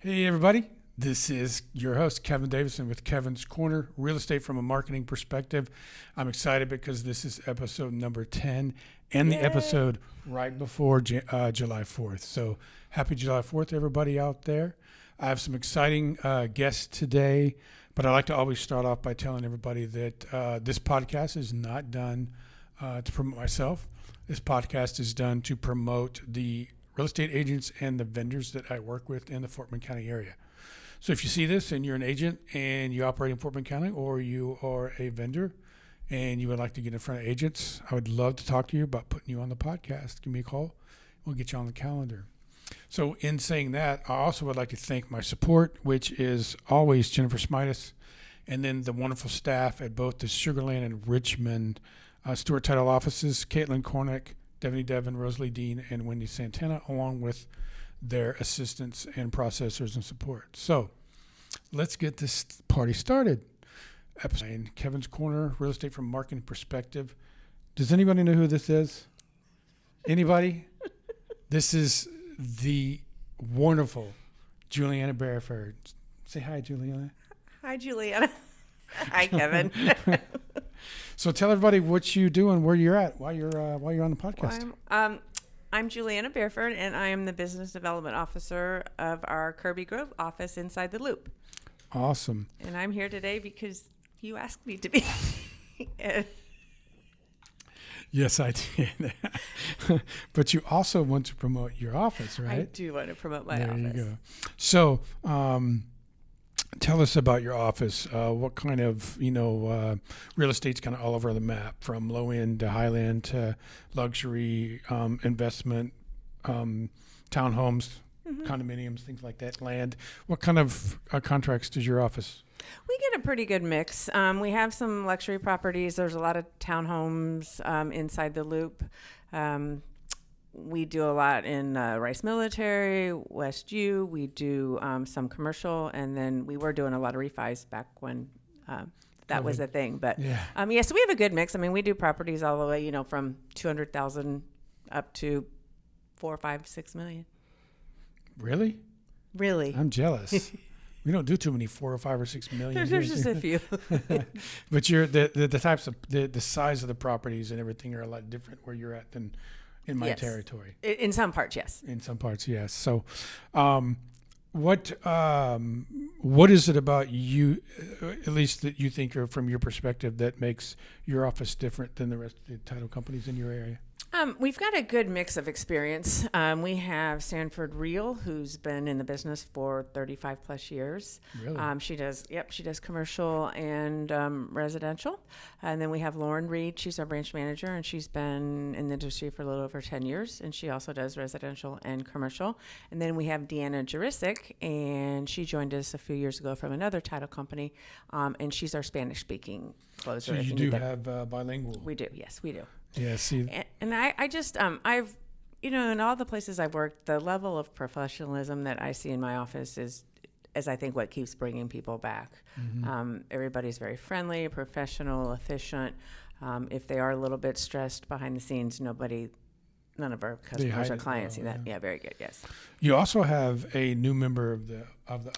Hey, everybody. This is your host, Kevin Davison with Kevin's Korner, real estate from a marketing perspective. I'm excited because this is episode number 10 and the episode right before July 4th. So happy July 4th, everybody out there. I have some exciting guests today, but I like to always start off by telling everybody that this podcast is not done to promote myself. This podcast is done to promote the real estate agents and the vendors that I work with in the Fort Bend County area. So if you see this and you're an agent and you operate in Fort Bend County, or you are a vendor and you would like to get in front of agents, I would love to talk to you about putting you on the podcast. Give me a call. We'll get you on the calendar. So in saying that, I also would like to thank my support, which is always Jennifer Smitis, and then the wonderful staff at both the Sugar Land and Richmond Stewart Title offices, Caitlin Cornick, Devaney Devon, Rosalie Dean, and Wendy Santana, along with their assistants and processors and support. So let's get this party started. Episode Kevin's Korner, real estate from a marketing perspective. Does anybody know who this is? Anybody? This is the wonderful Juliana Bareford. Say hi, Juliana. Hi, Juliana. Hi, Kevin. So tell everybody what you do and where you're at while you're on the podcast. Well, I'm Juliana Bareford, and I am the business development officer of our Kirby Grove office inside the Loop. Awesome. And I'm here today because you asked me to be. Yes, I did. But you also want to promote your office, right? I do want to promote my office. There you go. So tell us about your office. What kind of, real estate's kind of all over the map, from low end to high end to luxury, investment, townhomes, condominiums, things like that, land. What kind of contracts does your office? We get a pretty good mix. We have some luxury properties. There's a lot of townhomes inside the Loop. We do a lot in Rice Military, West U. We do some commercial, and then we were doing a lot of refis back when that was a thing. But so we have a good mix. I mean, we do properties all the way, from 200,000 up to 4, 5, 6 million. Really? Really? I'm jealous. We don't do too many 4 or 5 or 6 million. There's just a few. But you're the types of the size of the properties and everything are a lot different where you're at than in my territory. In some parts, yes. In some parts, yes. So, what is it about you, at least that you think, or from your perspective, that makes your office different than the rest of the title companies in your area? We've got a good mix of experience. We have Sanford Reel, who's been in the business for 35 plus years. Really? She does commercial and residential. And then we have Lauren Reed. She's our branch manager, and she's been in the industry for a little over 10 years. And she also does residential and commercial. And then we have Deanna Jurisic, and she joined us a few years ago from another title company. And she's our Spanish-speaking closer. So you do have bilingual. We do, yes, we do. Yeah, see. And I just, I've, in all the places I've worked, the level of professionalism that I see in my office is I think what keeps bringing people back. Mm-hmm. Everybody's very friendly, professional, efficient. If they are a little bit stressed behind the scenes, none of our customers or clients see that. Yeah, very good. Yes. You also have a new member of the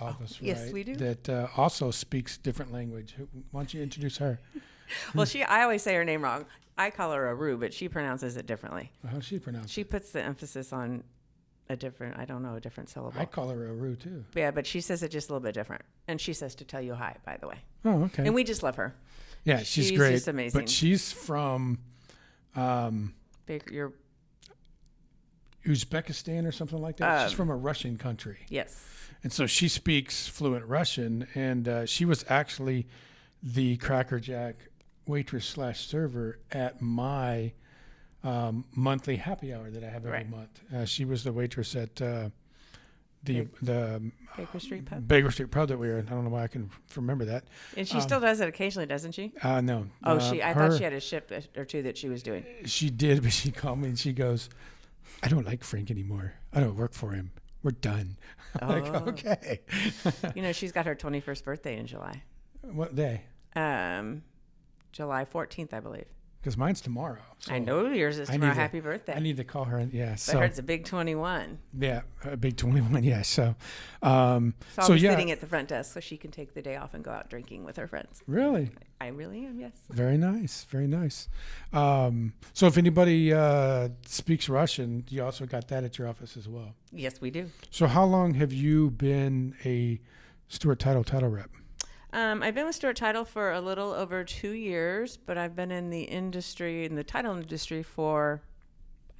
office, right? Yes, we do. That also speaks different language. Why don't you introduce her? Well, I always say her name wrong. I call her Aru, but she pronounces it differently. How does she pronounce it? She puts the emphasis on a different syllable. I call her Aru too. Yeah, but she says it just a little bit different. And she says to tell you hi, by the way. Oh, okay. And we just love her. Yeah, she's great. Just amazing. But she's from Uzbekistan or something like that. She's from a Russian country. Yes. And so she speaks fluent Russian, and she was actually the Cracker Jack waitress / server at my monthly happy hour that I have every month. She was the waitress at the Baker Street Pub. Baker Street Pub that we were in. I don't know why I can remember that. And she still does it occasionally, doesn't she? No. Oh, I thought she had a shift or two that she was doing. She did, but she called me and she goes, "I don't like Frank anymore. I don't work for him. We're done." I'm like, okay. She's got her 21st birthday in July. What day? July 14th, I believe. because mine's tomorrow. So I know yours is tomorrow. Happy birthday. I need to call her. Yeah. But hers a big 21. Yeah, a big 21. Yeah. So, So I'll be yeah. sitting at the front desk so she can take the day off and go out drinking with her friends. Really? I really am, yes. Very nice. Very nice. So if anybody speaks Russian, you also got that at your office as well. Yes, we do. So how long have you been a Stewart Title rep? I've been with Stewart Title for a little over 2 years, but I've been in the title industry for,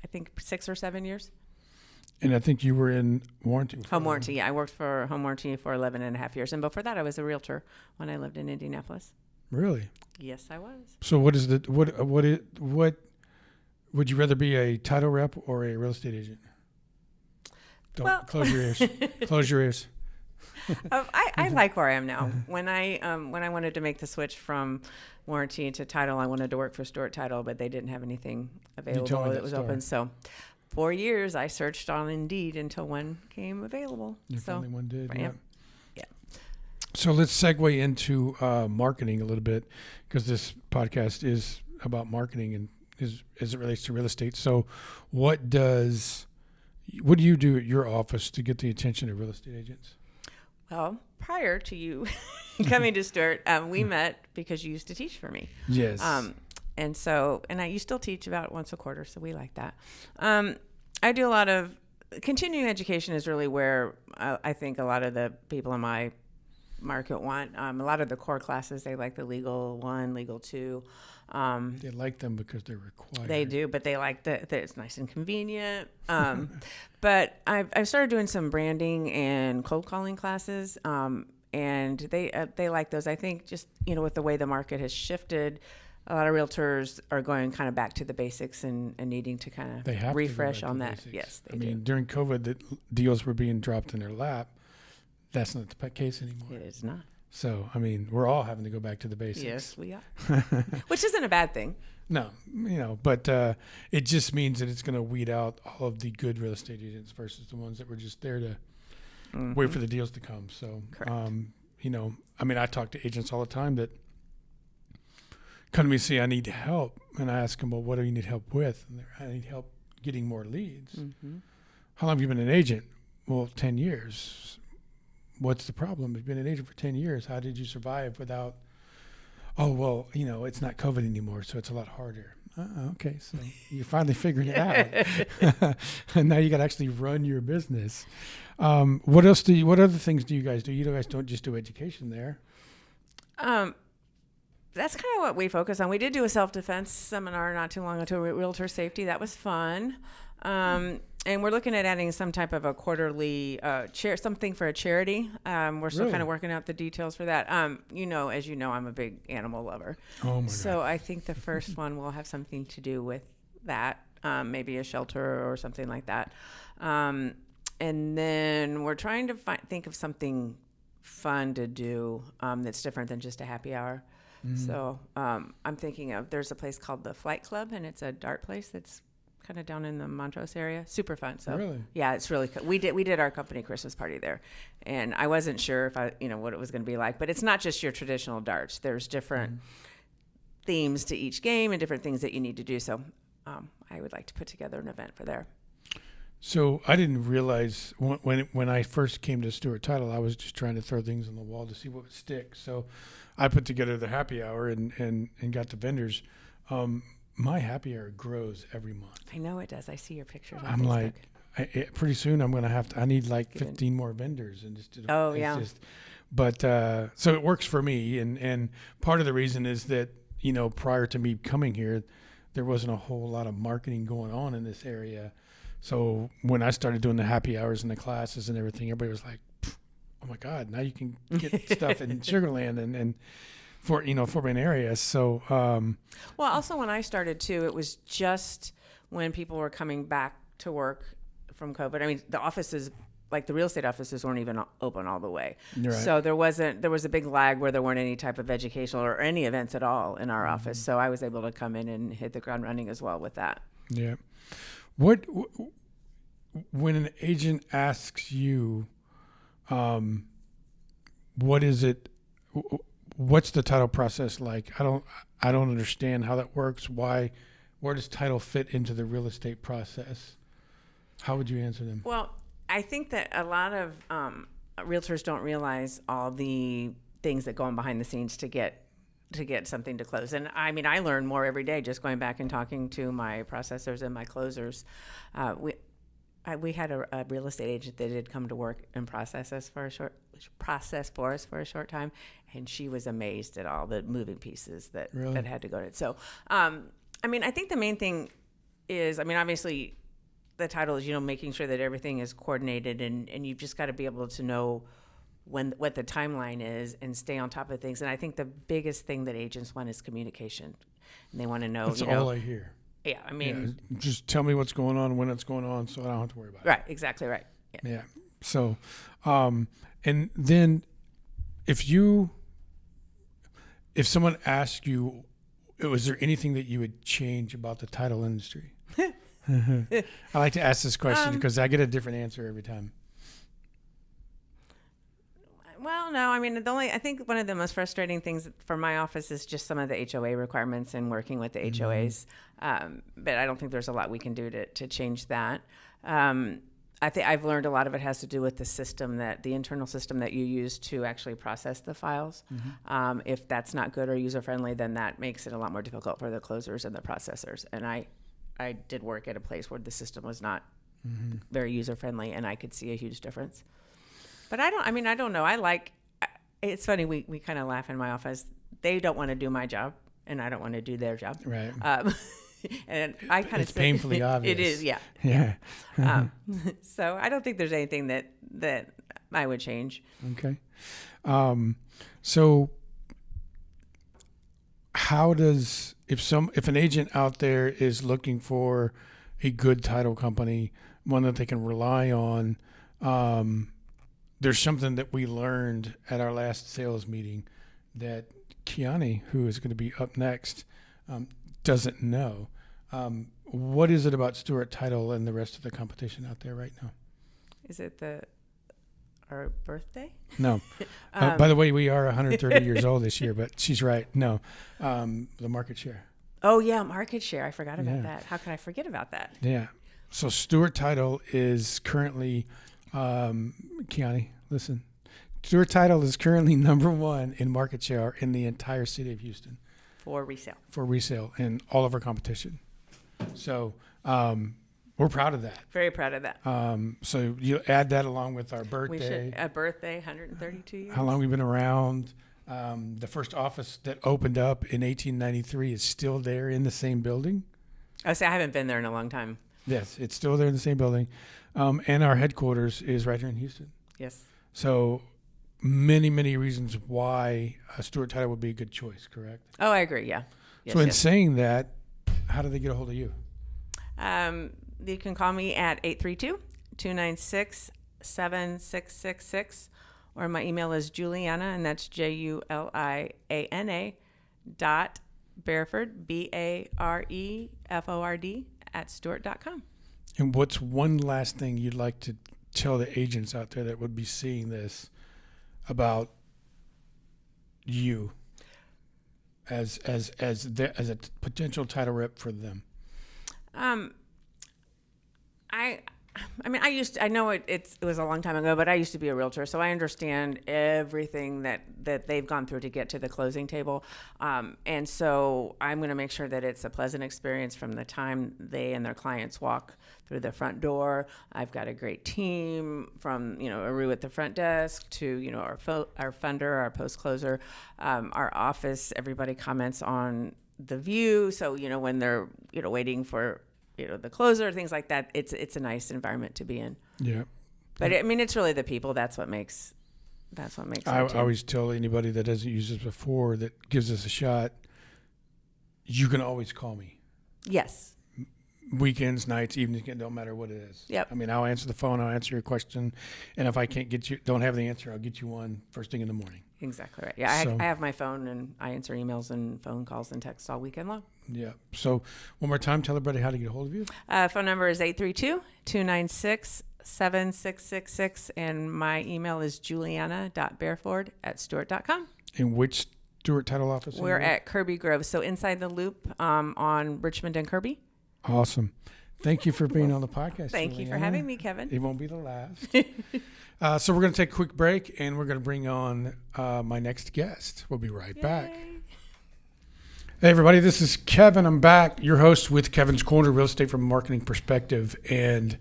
I think, 6 or 7 years. And I think you were in warranty. Home warranty, yeah. I worked for home warranty for 11 and a half years. And before that, I was a realtor when I lived in Indianapolis. Really? Yes, I was. So what would you rather be, a title rep or a real estate agent? Close your ears. Close your ears. I like where I am now. When I wanted to make the switch from warranty to title, I wanted to work for Stewart Title, but they didn't have anything available that was open. So 4 years I searched on Indeed until one came available. Finally one did. Yeah. So let's segue into marketing a little bit, because this podcast is about marketing and as it relates to real estate. So what do you do at your office to get the attention of real estate agents? Well, prior to you coming to Stewart, we met because you used to teach for me. Yes. And you still teach about once a quarter, so we like that. I do a lot of continuing education is really where I think a lot of the people in my market want. A lot of the core classes, they like the Legal 1, Legal 2. They like them because they're required. They do, but they like that it's nice and convenient. But I've started doing some branding and cold calling classes, and they like those. I think just with the way the market has shifted, a lot of realtors are going kind of back to the basics and needing to kind of refresh on that. Basics. Yes, they do. During COVID, the deals were being dropped in their lap. That's not the case anymore. It is not. So, we're all having to go back to the basics. Yes, we are. Which isn't a bad thing. No, but it just means that it's going to weed out all of the good real estate agents versus the ones that were just there to wait for the deals to come. So, correct. I talk to agents all the time that come to me and say, I need help. And I ask them, well, what do you need help with? And I need help getting more leads. Mm-hmm. How long have you been an agent? Well, 10 years. What's the problem? You've been an agent for 10 years. How did you survive without, it's not COVID anymore, so it's a lot harder. Okay, so you finally figured it out. And now you got to actually run your business. What other things do you guys do? You guys don't just do education there. That's kind of what we focus on. We did do a self-defense seminar not too long ago, realtor safety. That was fun. And we're looking at adding some type of a quarterly something for a charity. We're still kind of working out the details for that. As you know, I'm a big animal lover. Oh my God. So I think the first one will have something to do with that, maybe a shelter or something like that. And then we're trying to think of something fun to do that's different than just a happy hour. Mm-hmm. So I'm thinking there's a place called the Flight Club, and it's a dart place that's kind of down in the Montrose area. Super fun. So really? Yeah, it's really cool. We did our company Christmas party there, and I wasn't sure if what it was going to be like, but it's not just your traditional darts. There's different themes to each game and different things that you need to do. So I would like to put together an event for there. So I didn't realize when I first came to Stewart Title, I was just trying to throw things on the wall to see what would stick. So I put together the happy hour and got the vendors. My happy hour grows every month. I know it does. I see your pictures. I'm Facebook. Pretty soon I'm going to I need like 15 more vendors and just. But so it works for me, and part of the reason is that prior to me coming here, there wasn't a whole lot of marketing going on in this area. So when I started doing the happy hours and the classes and everything, everybody was like, "Oh my God! Now you can get stuff in Sugar Land and for Fort Wayne area." So well, also when I started too, it was just when people were coming back to work from COVID. The offices, like the real estate offices, weren't even open all the way. Right. So there was a big lag where there weren't any type of educational or any events at all in our office. So I was able to come in and hit the ground running as well with that. Yeah. When an agent asks you, what is it? what's the title process like? I don't understand how that works. Where does title fit into the real estate process? How would you answer them? Well, I think that a lot of realtors don't realize all the things that go on behind the scenes to get something to close. And I mean, I learn more every day just going back and talking to my processors and my closers. We had a real estate agent that did come to work and process for us for a short time, and she was amazed at all the moving pieces that had to go to it. So, I mean, I think the main thing is, I mean, obviously, the title is, making sure that everything is coordinated, and you've just got to be able to know what the timeline is and stay on top of things. And I think the biggest thing that agents want is communication, and they want to know. That's all I hear. Yeah, I mean, just tell me what's going on, when it's going on, so I don't have to worry about it. Right, exactly right. Yeah. So, and then if someone asks you, was there anything that you would change about the title industry? I like to ask this question because I get a different answer every time. Well, no, I mean, I think one of the most frustrating things for my office is just some of the HOA requirements and working with the HOAs. But I don't think there's a lot we can do to change that. I think I've learned a lot of it has to do with the internal system that you use to actually process the files. If that's not good or user friendly, then that makes it a lot more difficult for the closers and the processors. And I did work at a place where the system was not very user friendly, and I could see a huge difference. But I don't know. It's funny, we kind of laugh in my office. They don't want to do my job, and I don't want to do their job. Right. And I kind of it's painfully obvious. It is, yeah. Yeah. So I don't think there's anything that I would change. Okay. So how does, if an agent out there is looking for a good title company, one that they can rely on, there's something that we learned at our last sales meeting that Kiani, who is going to be up next, doesn't know. What is it about Stewart Title and the rest of the competition out there right now? Is it our birthday? No. By the way, we are 130 years old this year, but she's right. No. The market share. Oh, yeah, market share. I forgot about that. How could I forget about that? Yeah. So Stewart Title is currently... Kiani, listen. Stewart Title is currently number one in market share in the entire city of Houston. For resale in all of our competition. So we're proud of that. Very proud of that. So you add that along with our birthday. We should, a birthday, 132 years. How long we've been around. The first office that opened up in 1893 is still there in the same building. I haven't been there in a long time. Yes, it's still there in the same building. And our headquarters is right here in Houston. Yes. So many, many reasons why Stewart Title would be a good choice, correct? Oh, I agree, yeah. Yes, so in saying that, how do they get a hold of you? You can call me at 832-296-7666, or my email is Juliana, and that's Juliana .Bareford, BAREFORD @Stewart.com. And what's one last thing you'd like to tell the agents out there that would be seeing this about you as a potential title rep for them? I know it was a long time ago, but I used to be a realtor, so I understand everything that they've gone through to get to the closing table. And so I'm going to make sure that it's a pleasant experience from the time they and their clients walk through the front door. I've got a great team from, Aru at the front desk to, our funder, our post closer, our office. Everybody comments on the view. So, when they're, waiting for, the closer, things like that, it's a nice environment to be in. Yeah. But it's really the people. That's what makes I always tell anybody that hasn't used this before that gives us a shot, you can always call me. Yes. Weekends, nights, evenings, it don't matter what it is. Yep. I'll answer the phone, I'll answer your question, and if I don't have the answer, I'll get you one first thing in the morning. Exactly right. Yeah, I have my phone, and I answer emails and phone calls and texts all weekend long. Yeah. So one more time, tell everybody how to get a hold of you. Phone number is 832-296-7666, and my email is Juliana.Bareford @Stewart.com. And which Stewart Title office? We're at Kirby Grove, so inside the loop on Richmond and Kirby. Awesome. Thank you for being on the podcast. Thank you for having me, Kevin. It won't be the last. So we're going to take a quick break, and we're going to bring on my next guest. We'll be right back. Hey, everybody. This is Kevin. I'm back, your host with Kevin's Corner, real estate from a marketing perspective. And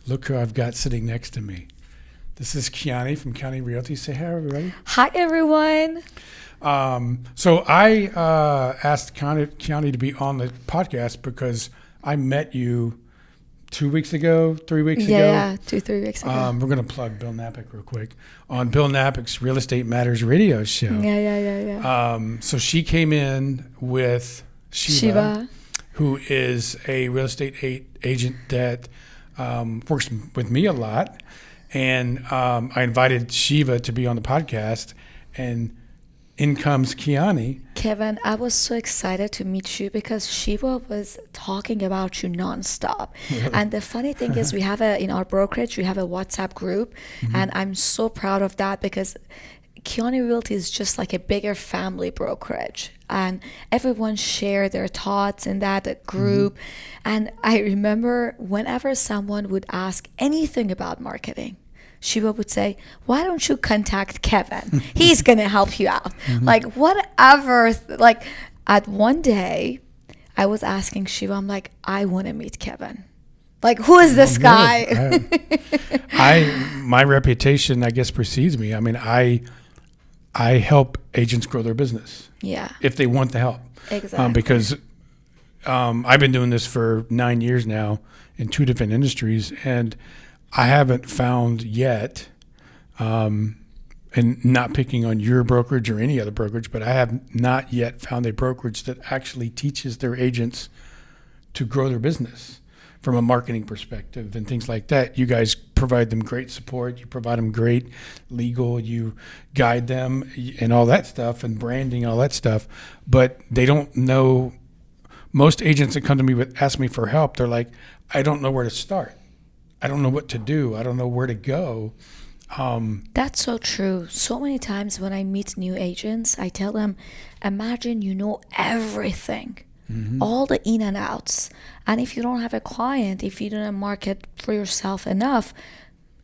look who I've got sitting next to me. This is Kiani from Kiani Realty. Say hi, everybody. Hi, everyone. So I asked Kiani to be on the podcast because I met you 3 weeks ago. Yeah, 2-3 weeks ago. We're going to plug Bill Napick real quick on Bill Napick's Real Estate Matters radio show. Yeah. So she came in with Shiva, who is a real estate agent that works with me a lot. And I invited Shiva to be on the podcast, and in comes Kiani. Kevin, I was so excited to meet you because Shiva was talking about you nonstop. Really? And the funny thing is we have in our brokerage, we have a WhatsApp group. And I'm so proud of that because Kiani Realty is just like a bigger family brokerage. And everyone share their thoughts in that group. And I remember whenever someone would ask anything about marketing, Shiva would say, why don't you contact Kevin? He's going to help you out. Like, whatever. Like, at one day, I was asking Shiva, I'm like, I want to meet Kevin. Like, who is this guy? My reputation, I guess, precedes me. I mean, I help agents grow their business. Yeah. If they want the help. Exactly. Because I've been doing this for 9 years now in 2 different industries, and I haven't found yet, and not picking on your brokerage or any other brokerage, but I have not yet found a brokerage that actually teaches their agents to grow their business from a marketing perspective and things like that. You guys provide them great support. You provide them great legal. You guide them and all that stuff and branding, all that stuff. But they don't know. Most agents that come to me ask me for help, they're like, I don't know where to start. I don't know what to do. I don't know where to go. That's so true. So many times when I meet new agents, I tell them, imagine you know everything, all the in and outs. And if you don't have a client, if you don't market for yourself enough,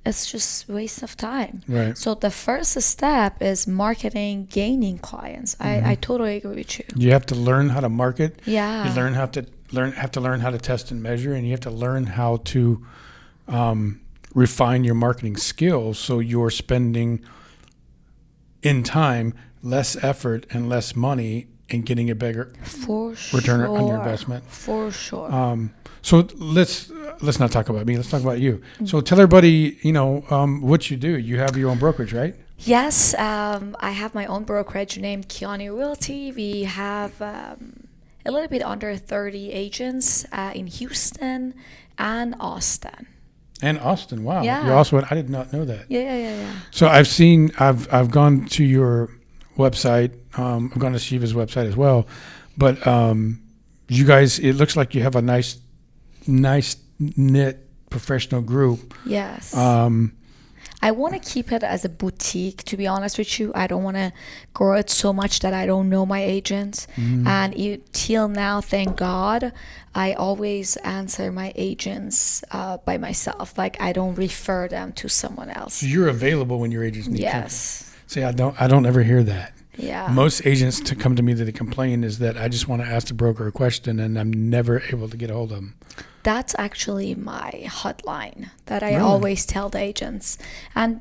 it's just a waste of time. Right. So the first step is marketing, gaining clients. I totally agree with you. You have to learn how to market. Yeah. You have to learn how to test and measure, and you have to learn how to refine your marketing skills so you're spending in time less effort and less money and getting a bigger return on your investment. For sure. So let's not talk about me. Let's talk about you. So tell everybody, what you do. You have your own brokerage, right? Yes, I have my own brokerage named Kiani Realty. We have a little bit under 30 agents in Houston and Austin. And Austin, wow. Yeah. You're also, I did not know that. Yeah. So I've gone to your website. I've gone to Shiva's website as well. But you guys, it looks like you have a nice knit professional group. Yes. I want to keep it as a boutique, to be honest with you. I don't want to grow it so much that I don't know my agents. And till now, thank God, I always answer my agents by myself. Like, I don't refer them to someone else. So you're available when your agents need Yes. company. See, I don't ever hear that. Yeah. Most agents to come to me that they complain is that I just want to ask the broker a question and I'm never able to get a hold of them. That's actually my hotline that I Really? always tell the agents. And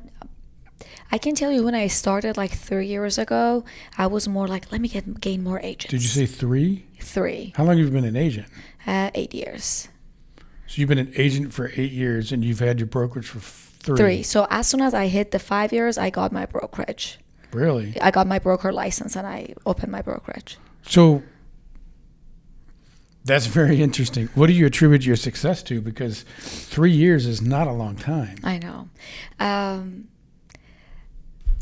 I can tell you when I started like 3 years ago, I was more like, let me gain more agents. Did you say 3? 3. How long have you been an agent? 8 years. So you've been an agent for 8 years and you've had your brokerage for 3. 3. So as soon as I hit the 5 years, I got my brokerage. Really? I got my broker license and I opened my brokerage. So that's very interesting. What do you attribute your success to? Because 3 years is not a long time. I know.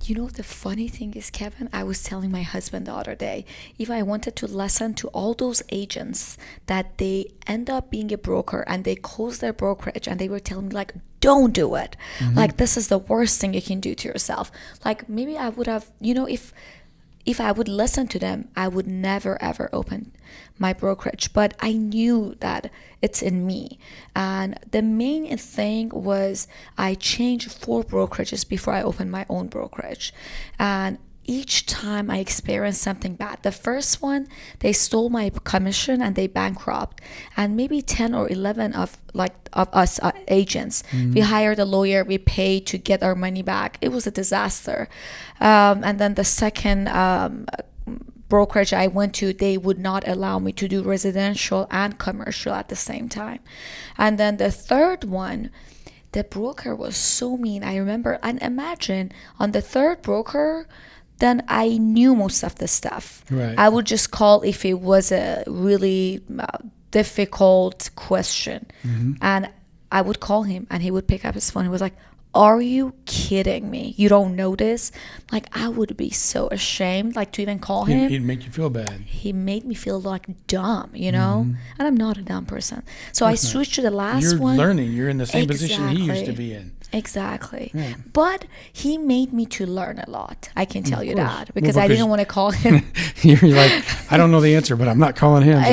You know, the funny thing is, Kevin, I was telling my husband the other day, if I wanted to listen to all those agents that they end up being a broker and they close their brokerage and they were telling me, like, don't do it. Like, this is the worst thing you can do to yourself. Like, maybe I would have, you know, if if I would listen to them, I would never ever open my brokerage. But I knew that it's in me. And the main thing was I changed 4 brokerages before I opened my own brokerage. And each time I experienced something bad. The first one, they stole my commission and they bankrupt. And maybe 10 or 11 of us agents, we hired a lawyer, we paid to get our money back. It was a disaster. And then the second brokerage I went to, they would not allow me to do residential and commercial at the same time. And then the third one, the broker was so mean. I remember, and imagine on the third broker, then I knew most of the stuff. Right. I would just call if it was a really difficult question. And I would call him and he would pick up his phone. He was like, are you kidding me? You don't know this? Like, I would be so ashamed, like, to even call him. He'd make you feel bad. He made me feel like dumb, you know? And I'm not a dumb person. So I switched to the last one. You're learning. You're in the same position he used to be in. Exactly. Yeah. But he made me to learn a lot. I can tell you course. that. Because Well, I didn't want to call him. You're like, I don't know the answer, but I'm not calling him. So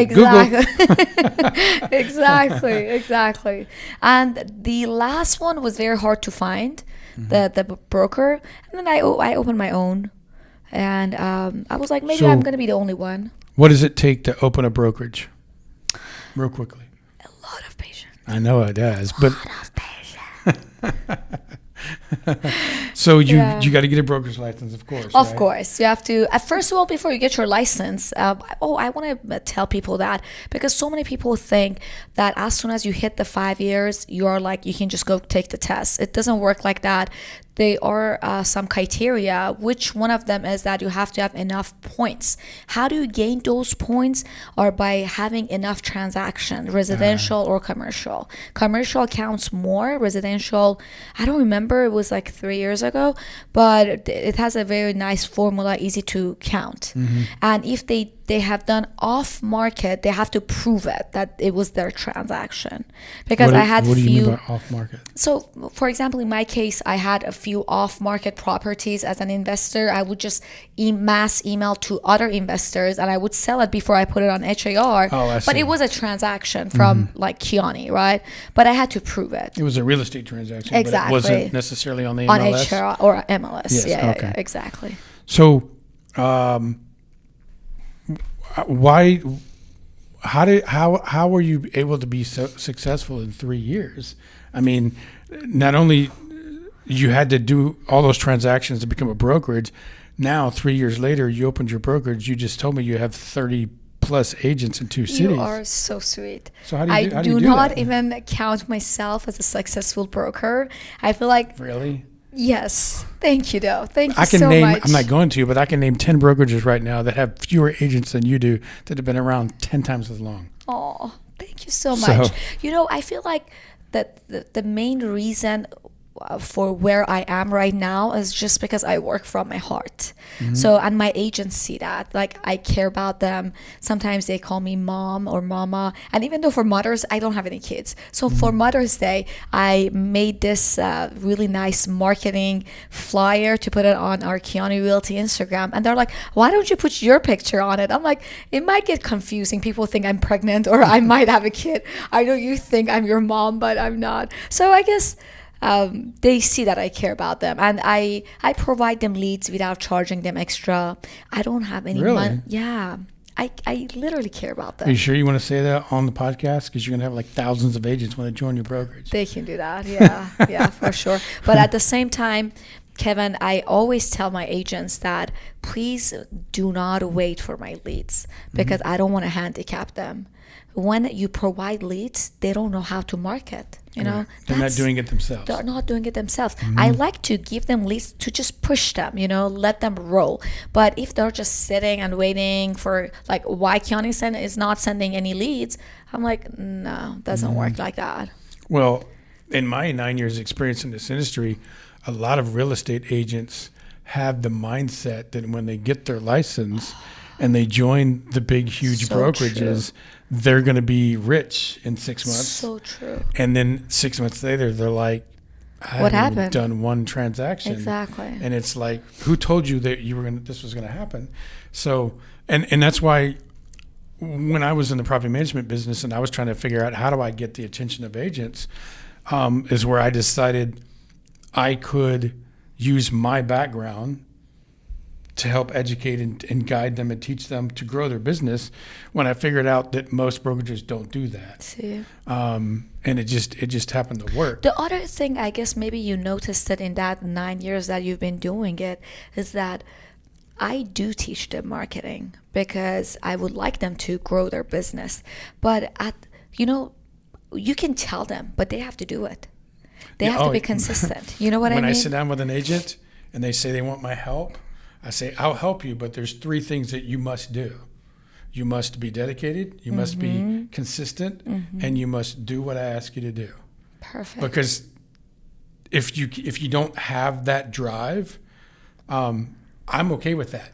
Exactly. exactly. And the last one was very hard to find, the broker. And then I opened my own. And I was like, maybe I'm going to be the only one. What does it take to open a brokerage? Real quickly. A lot of patience. I know it does, but A lot of patience. so you Yeah. got to get a broker's license, of course. Of right? course, you have to. First of all, before you get your license, I want to tell people that, because so many people think that as soon as you hit the 5 years, you are like, you can just go take the test. It doesn't work like that. There are some criteria, which one of them is that you have to have enough points. How do you gain those points? Or by having enough transaction, residential or commercial. Commercial counts more. Residential, I don't remember, it was like 3 years ago, but it has a very nice formula, easy to count. And if they have done off market, they have to prove it that it was their transaction. Because I had what do you few. mean by off market? So, for example, in my case, I had a few off-market properties as an investor. I would just mass email to other investors, and I would sell it before I put it on HAR. Oh, I but see. it was a transaction from like Kiani, right? But I had to prove it It was a real estate transaction, Exactly. but it wasn't necessarily on the on MLS. HAR or MLS. Yes, Yeah, okay. exactly. So, why? How were you able to be so successful in 3 years? I mean, not only you had to do all those transactions to become a brokerage. Now, 3 years later, you opened your brokerage. You just told me you have 30 plus agents in 2 cities. You are so sweet. So how do you I do not that? even count myself as a successful broker. I feel like, Really? yes. Thank you, though. Thank you I can so name. much. I'm not going to, but I can name 10 brokerages right now that have fewer agents than you do that have been around 10 times as long. Oh, thank you so So- much. You know, I feel like that the main reason for where I am right now is just because I work from my heart. So, and my agents see that. Like, I care about them. Sometimes they call me mom or mama. And even though for mothers, I don't have any kids. So for Mother's Day, I made this really nice marketing flyer to put it on our Kiani Realty Instagram. And they're like, why don't you put your picture on it? I'm like, it might get confusing. People think I'm pregnant or I might have a kid. I know you think I'm your mom, but I'm not. So I guess they see that I care about them, and I provide them leads without charging them extra. I don't have any Really? money. Yeah, I literally care about Are them. you sure you want to say that on the podcast? Because you're going to have like thousands of agents want to join your brokerage. They can do that. Yeah, yeah, for sure. But at the same time, Kevin, I always tell my agents that please do not wait for my leads, because I don't want to handicap them. When you provide leads, they don't know how to market. You know, Right. They're not doing it themselves. They're not doing it themselves. I like to give them leads to just push them, you know, let them roll. But if they're just sitting and waiting for, like, why Kiani is not sending any leads, I'm like, no, doesn't work like that. Well, in my 9 years experience in this industry, a lot of real estate agents have the mindset that when they get their license and they join the big, huge So brokerages, they're going to be rich in 6 months. So true. And then 6 months later, they're like, I What haven't even happened? done one transaction. Exactly. And it's like, who told you that this was going to happen? So, and that's why when I was in the property management business and I was trying to figure out how do I get the attention of agents, is where I decided I could use my background to help educate and guide them and teach them to grow their business, when I figured out that most brokerages don't do that. See. And it just happened to work. The other thing, I guess maybe you noticed it in that 9 years that you've been doing it, is that I do teach them marketing because I would like them to grow their business. But you can tell them, but they have to do it. They have to be consistent. You know what I mean? When I sit down with an agent and they say they want my help, I say, I'll help you, but there's 3 things that you must do. You must be dedicated, you must be consistent, and you must do what I ask you to do. Perfect. Because if you don't have that drive, I'm okay with that.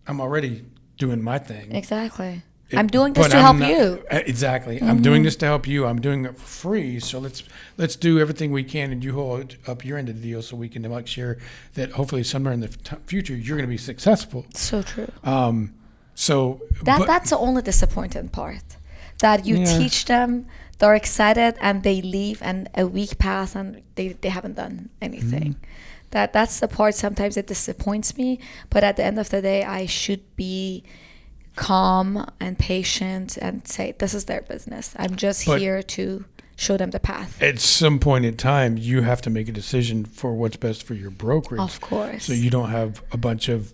I'm already doing my thing. Exactly. I'm doing this to But help I'm not- you. Exactly. I'm doing this to help you. I'm doing it for free. So let's do everything we can, and you hold up your end of the deal so we can make sure that hopefully somewhere in the future you're going to be successful. So true. That's the only disappointing part. That you teach them, they're excited, and they leave, and a week pass, and they haven't done anything. That's the part sometimes it disappoints me. But at the end of the day, I should be calm and patient and say, this is their business. I'm just here to show them the path. At some point in time, you have to make a decision for what's best for your brokerage. Of course. So you don't have a bunch of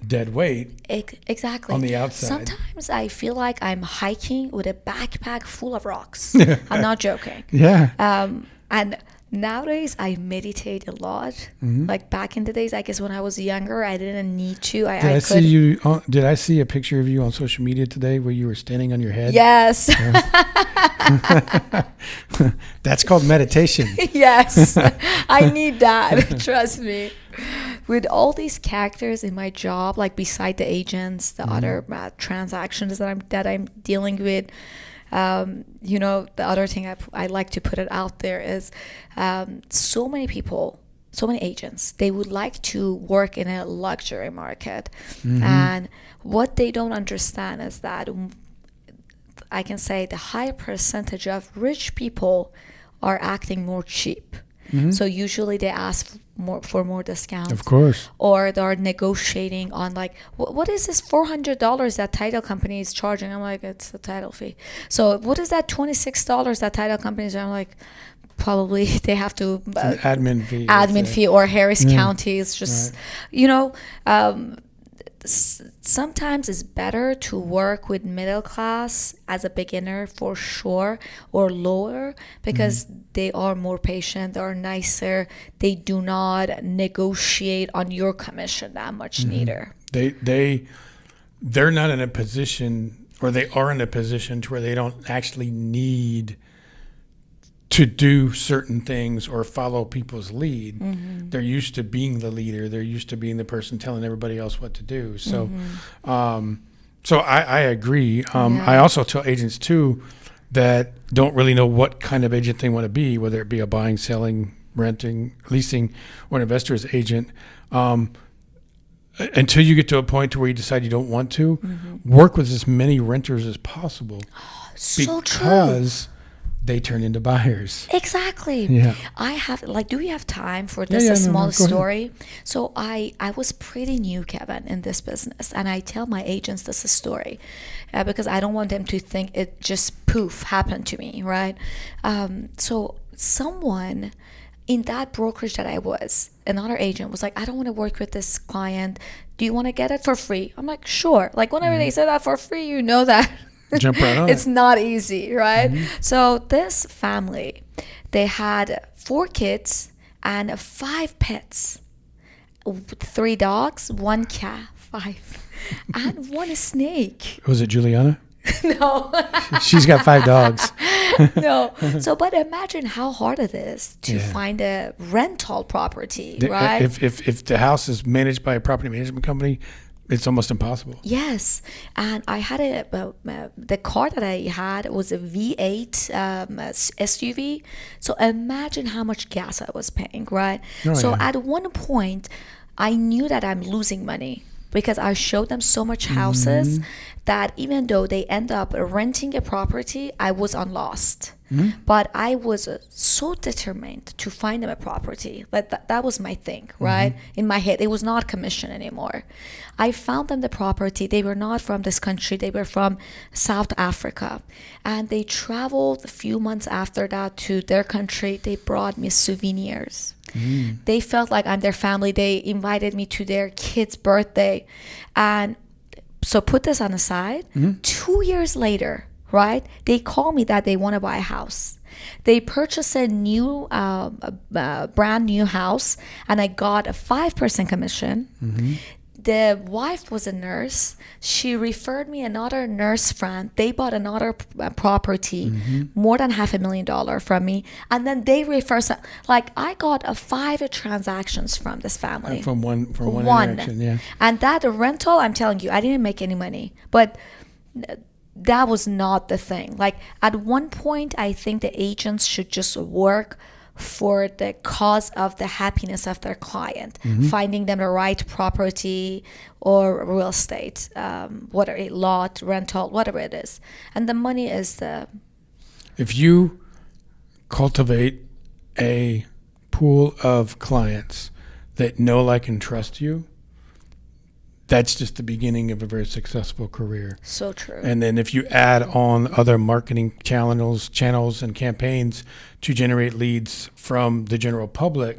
dead weight Exactly. on the outside. Sometimes I feel like I'm hiking with a backpack full of rocks. I'm not joking. Yeah. And nowadays I meditate a lot. Like back in the days, I guess when I was younger, I didn't need to. Did I see a picture of you on social media today where you were standing on your head? Yes. That's called meditation. Yes. I need that. Trust me. With all these characters in my job, like beside the agents, the other transactions that I'm dealing with, the other thing I like to put it out there is so many people, so many agents, they would like to work in a luxury market. And what they don't understand is that I can say the high percentage of rich people are acting more cheap. So usually they ask for more discounts. Of course. Or they're negotiating on like, what is this $400 that title company is charging? I'm like, it's a title fee. So what is that $26 that title companies are? I'm like, probably they have to an admin fee. Admin fee, or Harris County is just, sometimes it's better to work with middle class as a beginner for sure, or lower, because they are more patient, they are nicer, they do not negotiate on your commission that much neither. They're not in a position, or they are in a position to where they don't actually need to do certain things or follow people's lead. They're used to being the leader. They're used to being the person telling everybody else what to do. So, so I agree. I also tell agents too that don't really know what kind of agent they want to be, whether it be a buying, selling, renting, leasing, or an investor's agent. Until you get to a point to where you decide you don't want to, work with as many renters as possible. So because true. They turn into buyers. Exactly. Yeah. Do we have time for this small go story? ahead. So I was pretty new, Kevin, in this business, and I tell my agents this story because I don't want them to think it just poof happened to me, right? So someone in that brokerage that I was, another agent was like, I don't want to work with this client. Do you want to get it for free? I'm like, sure. Like whenever they say that for free, you know that Jump right on it's not easy, right? So this family, they had 4 kids and 5 pets, 3 dogs, 1 cat, 5, and 1 snake. Was it Juliana? No. She's got 5 dogs. No. So, but imagine how hard it is to find a rental property, right? If the house is managed by a property management company, it's almost impossible. Yes, and I had the car that I had was a V8 SUV. So imagine how much gas I was paying, right? Oh, so yeah. at one point, I knew that I'm losing money because I showed them so much houses that even though they end up renting a property, I was on lost. But I was so determined to find them a property. That was my thing, right? In my head, it was not commission anymore. I found them the property. They were not from this country. They were from South Africa. And they traveled a few months after that to their country. They brought me souvenirs. They felt like I'm their family. They invited me to their kid's birthday. And so put this on the side. 2 years later, right, they call me that they want to buy a house. They purchased a new, brand new house, and I got a 5% commission. The wife was a nurse. She referred me another nurse friend. They bought another property, more than $500,000 from me, and then they refer. Like I got 5 transactions from this family. From one interaction, yeah. And that rental, I'm telling you, I didn't make any money, but that was not the thing. Like at one point, I think the agents should just work for the cause of the happiness of their client, finding them the right property or real estate, whether a lot, rental, whatever it is. And the money is the... If you cultivate a pool of clients that know, like, and trust you, that's just the beginning of a very successful career. So true. And then if you add on other marketing channels and campaigns to generate leads from the general public,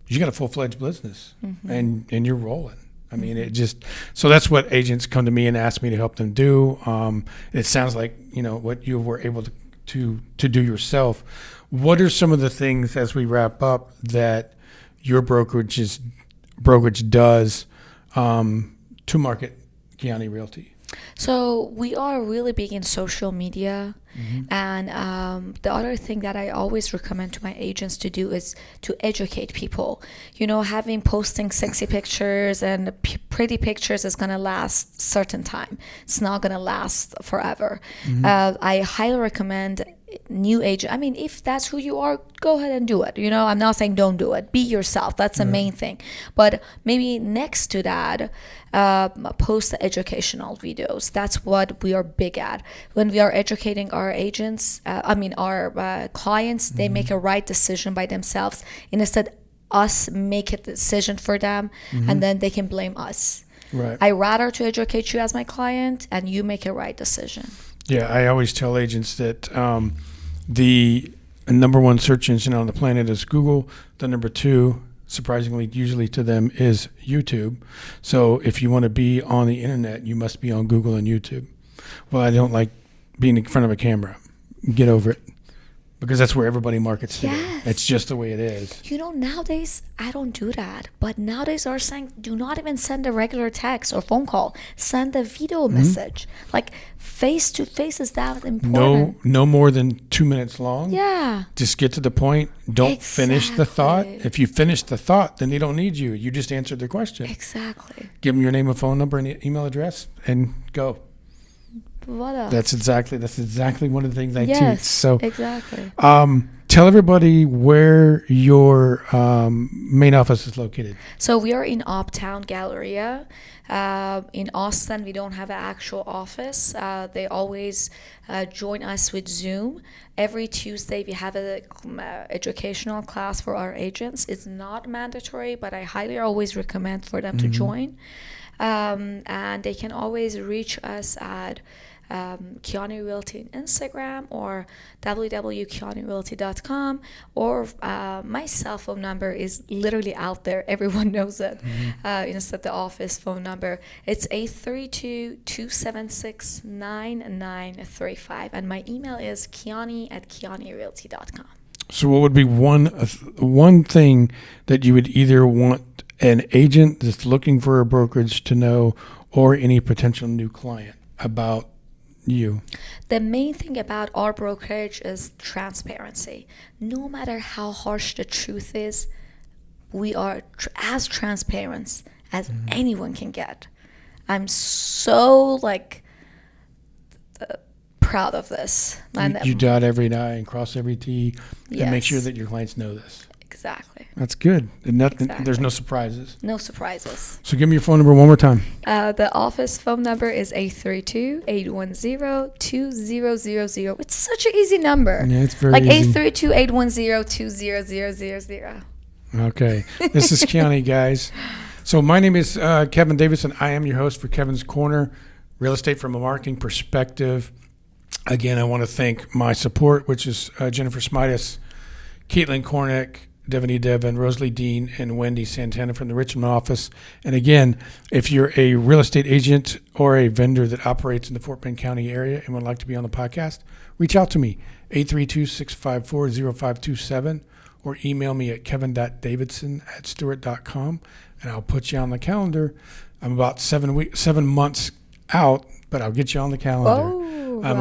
you got a full-fledged business and you're rolling. I mean, it just, so that's what agents come to me and ask me to help them do. It sounds like, what you were able to do yourself. What are some of the things, as we wrap up, that your brokerage does to market Kiani Realty? So we are really big in social media. And the other thing that I always recommend to my agents to do is to educate people. Posting sexy pictures and pretty pictures is going to last certain time. It's not going to last forever. I highly recommend new agent. I mean, if that's who you are, go ahead and do it. I'm not saying don't do it. Be yourself. That's the main thing. But maybe next to that, post the educational videos. That's what we are big at. When we are educating our agents, our clients, they make a right decision by themselves. Instead, us make a decision for them, and then they can blame us. Right. I rather to educate you as my client, and you make a right decision. Yeah, I always tell agents that the number one search engine on the planet is Google. The number 2, surprisingly, usually to them, is YouTube. So if you want to be on the internet, you must be on Google and YouTube. Well, I don't like being in front of a camera. Get over it. Because that's where everybody markets today. Yes. It's just the way it is. Nowadays, I don't do that. But nowadays, are saying do not even send a regular text or phone call. Send a video message. Like face to face is that important. No more than 2 minutes long. Yeah. Just get to the point. Don't finish the thought. Exactly. If you finish the thought, then they don't need you. You just answered their question. Exactly. Give them your name and phone number and email address and go. What else? That's exactly one of the things I Yes, teach. So exactly. tell everybody where your main office is located. So we are in Uptown Galleria. In Austin, we don't have an actual office. They always join us with Zoom. Every Tuesday, we have an educational class for our agents. It's not mandatory, but I highly always recommend for them to join. And they can always reach us at Kiani Realty on Instagram or www.kianirealty.com, or my cell phone number is literally out there. Everyone knows it. Instead the office phone number, it's 832-276-9935, and my email is kiani@kianirealty.com. So what would be one thing that you would either want an agent that's looking for a brokerage to know, or any potential new client about you? The main thing about our brokerage is transparency. No matter how harsh the truth is, we are as transparent as anyone can get. I'm so proud of this. You dot every I and cross every T and make sure Yes. that your clients know this. Exactly. That's good. And nothing, Exactly. there's no surprises. No surprises. So give me your phone number one more time. The office phone number is 832-810-2000. It's such an easy number. Yeah, it's very like easy. 832-810-2000. Okay. This is Kiani, guys. So my name is Kevin Davison. I am your host for Kevin's Corner, real estate from a marketing perspective. Again, I want to thank my support, which is Jennifer Smidas, Caitlin Kornick, Devaney Devon, Rosalie Dean, and Wendy Santana from the Richmond office. And again, if you're a real estate agent or a vendor that operates in the Fort Bend County area and would like to be on the podcast, reach out to me, 832-654-0527, or email me at kevin.davidson@stewart.com, and I'll put you on the calendar. I'm about 7 months out, but I'll get you on the calendar. Oh,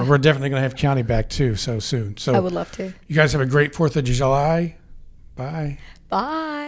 We're definitely going to have County back too so soon. So I would love to. you guys have a great 4th of July. Bye. Bye.